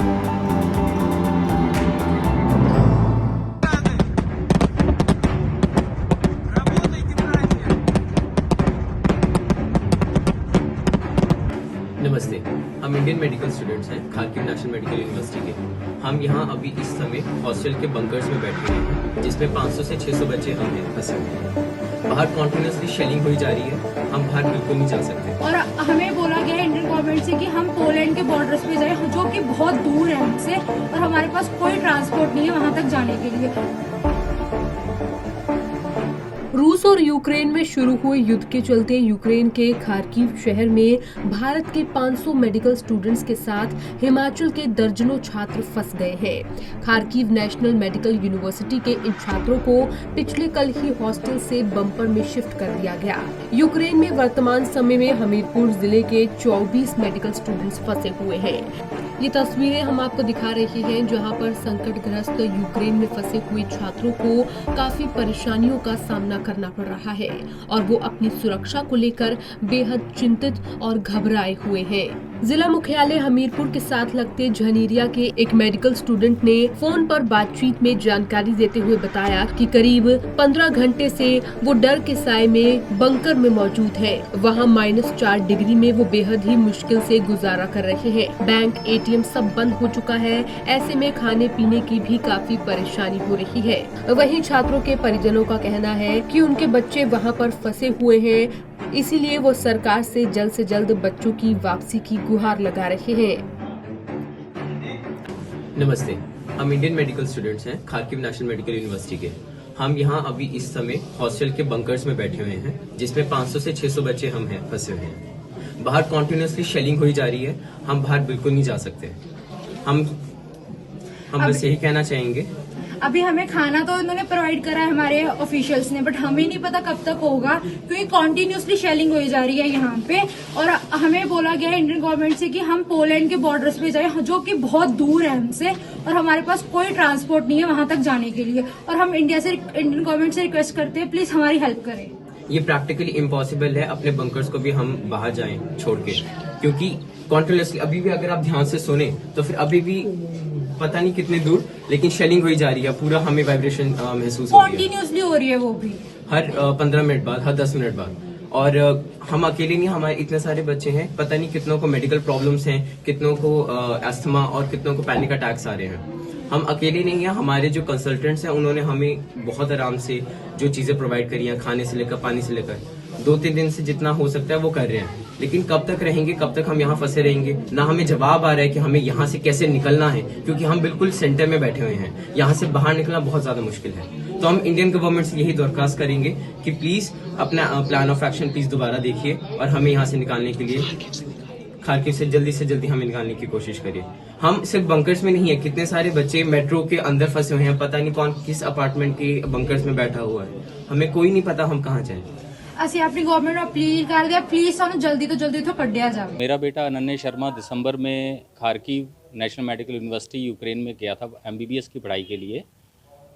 नमस्ते, हम Indian medical students हैं खारकिव नेशनल मेडिकल यूनिवर्सिटी के। हम यहाँ अभी इस समय हॉस्टल के बंकर्स में बैठे हुए हैं, जिसमें 500 से 600 बच्चे हम हैं फंसे हुए हैं। बाहर कॉन्टिन्यूसली शेलिंग हुई जा रही है, हम बाहर बिल्कुल नहीं जा सकते। और हमें बोला गया है इंडियन गवर्नमेंट से कि हम पोलैंड के बॉर्डर्स पे जाएं, जो कि बहुत दूर है हमसे, और हमारे पास कोई ट्रांसपोर्ट नहीं है वहां तक जाने के लिए। रूस और यूक्रेन में शुरू हुए युद्ध के चलते यूक्रेन के खार्किव शहर में भारत के 500 मेडिकल स्टूडेंट्स के साथ हिमाचल के दर्जनों छात्र फंस गए हैं। खार्किव नेशनल मेडिकल यूनिवर्सिटी के इन छात्रों को पिछले कल ही हॉस्टल से बम्पर में शिफ्ट कर दिया गया। यूक्रेन में वर्तमान समय में हमीरपुर जिले के 24 मेडिकल स्टूडेंट्स फंसे हुए हैं। ये तस्वीरें हम आपको दिखा रहे हैं, जहां पर संकटग्रस्त यूक्रेन में फंसे हुए छात्रों को काफी परेशानियों का सामना करना पड़ रहा है और वो अपनी सुरक्षा को लेकर बेहद चिंतित और घबराए हुए हैं। जिला मुख्यालय हमीरपुर के साथ लगते झनीरिया के एक मेडिकल स्टूडेंट ने फोन पर बातचीत में जानकारी देते हुए बताया कि करीब 15 घंटे से वो डर के साए में बंकर में मौजूद है। वहाँ -4 डिग्री में वो बेहद ही मुश्किल से गुजारा कर रहे हैं। बैंक, ATM सब बंद हो चुका है। ऐसे में खाने पीने की भी काफी परेशानी हो रही है। वहीं छात्रों के परिजनों का कहना है कि उनके बच्चे वहाँ पर फंसे हुए हैं, इसीलिए वो सरकार से जल्द बच्चों की वापसी की गुहार लगा रहे हैं। नमस्ते, हम इंडियन मेडिकल स्टूडेंट्स हैं खारकिव नेशनल मेडिकल यूनिवर्सिटी के। हम यहाँ अभी इस समय हॉस्टल के बंकर्स में बैठे हुए हैं, जिसमें 500 से 600 बच्चे हम हैं फंसे हुए हैं। बाहर कॉन्टिन्यूसली शेलिंग हुई जा रही है, हम बाहर बिल्कुल नहीं जा सकते। हम बस यही कहना चाहेंगे। अभी हमें खाना तो इन्होंने प्रोवाइड करा है हमारे ऑफिशियल्स ने, बट हमें नहीं पता कब तक होगा, क्योंकि कॉन्टिन्यूसली शेलिंग हो जा रही है यहाँ पे। और हमें बोला गया है इंडियन गवर्नमेंट से कि हम पोलैंड के बॉर्डर्स पे जाएं, जो कि बहुत दूर है हमसे, और हमारे पास कोई ट्रांसपोर्ट नहीं है वहां तक जाने के लिए। और हम इंडियन गवर्नमेंट से रिक्वेस्ट करते हैं, प्लीज हमारी हेल्प करें। ये प्रैक्टिकली इम्पॉसिबल है अपने बंकर्स को भी हम बाहर जाएं छोड़ के, क्योंकि कॉन्टिन्यूसली अभी भी अगर आप ध्यान से सुने तो फिर अभी भी पता नहीं कितने दूर, लेकिन शेलिंग हुई जा रही है। पूरा हमें वाइब्रेशन महसूस हो रही है, कॉन्टिन्यूसली हो रही है वो भी, हर 15 मिनट बाद, हर 10 मिनट बाद। और हम अकेले नहीं, हमारे इतने सारे बच्चे हैं, पता नहीं कितनों को मेडिकल प्रॉब्लम्स हैं, कितनों को अस्थमा और कितनों को पैनिक अटैक्स आ रहे हैं। हम अकेले नहीं हैं, हमारे जो कंसल्टेंट्स हैं उन्होंने हमें बहुत आराम से जो चीजें प्रोवाइड करी हैं, खाने से लेकर पानी से लेकर, 2-3 दिन से जितना हो सकता है वो कर रहे हैं। लेकिन कब तक रहेंगे, कब तक हम यहाँ फंसे रहेंगे, ना हमें जवाब आ रहा है कि हमें यहाँ से कैसे निकलना है, क्योंकि हम बिल्कुल सेंटर में बैठे हुए हैं। यहाँ से बाहर निकलना बहुत ज्यादा मुश्किल है। तो हम इंडियन गवर्नमेंट से यही दरख्वास्त करेंगे कि प्लीज अपना प्लान ऑफ एक्शन प्लीज दोबारा देखिए और हमें यहाँ से निकालने के लिए, खारकिव से जल्दी हमें निकालने की कोशिश करिए। हम सिर्फ बंकर्स में नहीं है, कितने सारे बच्चे मेट्रो के अंदर फंसे हुए हैं, पता नहीं कौन किस अपार्टमेंट के बंकर्स में बैठा हुआ है, हमें कोई नहीं पता हम कहाँ जाएं। ਅਸੀਂ ਆਪਣੀ गवर्नमेंट ਨੂੰ अपील ਕਰਦੇ ਆ, प्लीज ਸਾਨੂੰ जल्दी तो जल्दी इथों ਕੱਢਿਆ जाए। मेरा बेटा अनन्य शर्मा दिसंबर में Kharkiv national medical university Ukraine में गया था MBBS की पढ़ाई के लिए।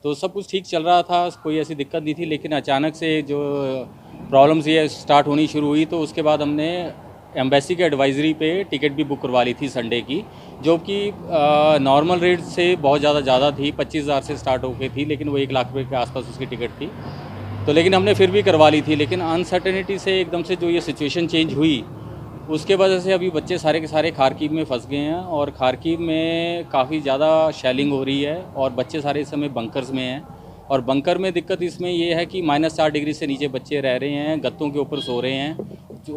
तो सब कुछ ठीक चल रहा था, कोई ऐसी दिक्कत नहीं थी, लेकिन अचानक से जो प्रॉब्लम्स ये स्टार्ट होनी शुरू हुई, तो उसके बाद हमने एम्बेसी के एडवाइजरी पे टिकट भी बुक करवा ली थी संडे की, जो कि नॉर्मल रेट से बहुत ज़्यादा थी, 25,000 से स्टार्ट हो गई थी, लेकिन वो 1 लाख रुपये के आसपास उसकी टिकट थी। तो लेकिन हमने फिर भी करवा ली थी, लेकिन अनसर्टेनिटी से एकदम से जो ये सिचुएशन चेंज हुई, उसके वजह से अभी बच्चे सारे के सारे खारकिव में फंस गए हैं। और खारकिव में काफ़ी ज़्यादा शेलिंग हो रही है और बच्चे सारे इस समय बंकर्स में हैं। और बंकर में दिक्कत इसमें ये है कि -4 डिग्री से नीचे बच्चे रह रहे हैं, गत्तों के ऊपर सो रहे हैं,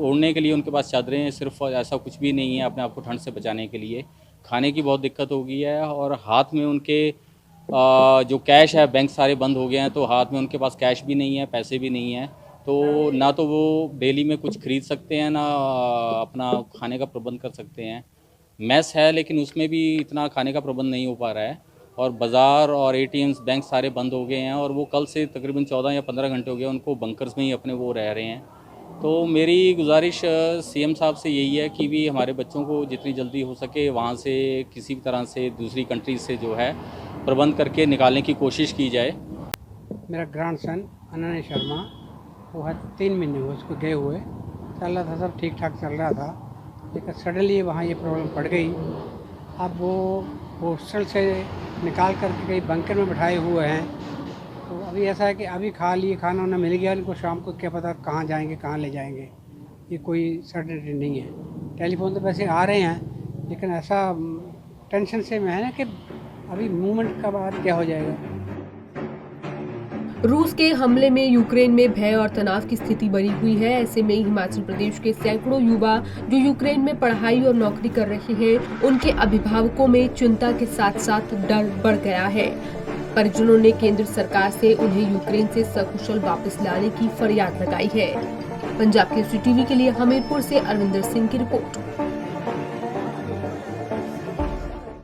ओढ़ने के लिए उनके पास चादरें हैं, सिर्फ ऐसा कुछ भी नहीं है अपने आप को ठंड से बचाने के लिए। खाने की बहुत दिक्कत हो गई है और हाथ में उनके जो कैश है, बैंक सारे बंद हो गए हैं, तो हाथ में उनके पास कैश भी नहीं है, पैसे भी नहीं है, तो ना तो वो डेली में कुछ खरीद सकते हैं, ना अपना खाने का प्रबंध कर सकते हैं। मेस है लेकिन उसमें भी इतना खाने का प्रबंध नहीं हो पा रहा है, और बाज़ार और ATMs बैंक सारे बंद हो गए हैं, और वो कल से तकरीबन 14 या 15 घंटे हो गए उनको बंकर्स में ही अपने वो रह रहे हैं। तो मेरी गुजारिश CM साहब से यही है कि भी हमारे बच्चों को जितनी जल्दी हो सके वहाँ से किसी भी तरह से दूसरी कंट्री से जो है प्रबंध करके निकालने की कोशिश की जाए। मेरा ग्रैंडसन अनन्य शर्मा, वो है 3 महीने हुए उसको गए हुए, चल रहा था सब ठीक ठाक चल रहा था, लेकिन सडनली वहाँ ये प्रॉब्लम पड़ गई। अब वो हॉस्टल से निकाल करके कहीं बंकर में बैठाए हुए हैं। तो अभी ऐसा है कि अभी खा लिए, खाना उन्हें मिल गया, इनको शाम को क्या पता कहाँ जाएंगे, कहाँ ले जाएंगे, ये कोई सर्टेनिटी नहीं है। टेलीफोन तो वैसे आ रहे हैं, लेकिन ऐसा टेंशन से में है ना कि अभी मूवमेंट का बाद क्या हो जाएगा। रूस के हमले में यूक्रेन में भय और तनाव की स्थिति बनी हुई है। ऐसे में हिमाचल प्रदेश के सैकड़ों युवा जो यूक्रेन में पढ़ाई और नौकरी कर रहे हैं, उनके अभिभावकों में चिंता के साथ साथ डर बढ़ गया है। परिजनों ने केंद्र सरकार से उन्हें यूक्रेन से सकुशल वापस लाने की फरियाद लगाई है। पंजाब केसरी टीवी के लिए हमीरपुर से अरविंदर सिंह की रिपोर्ट।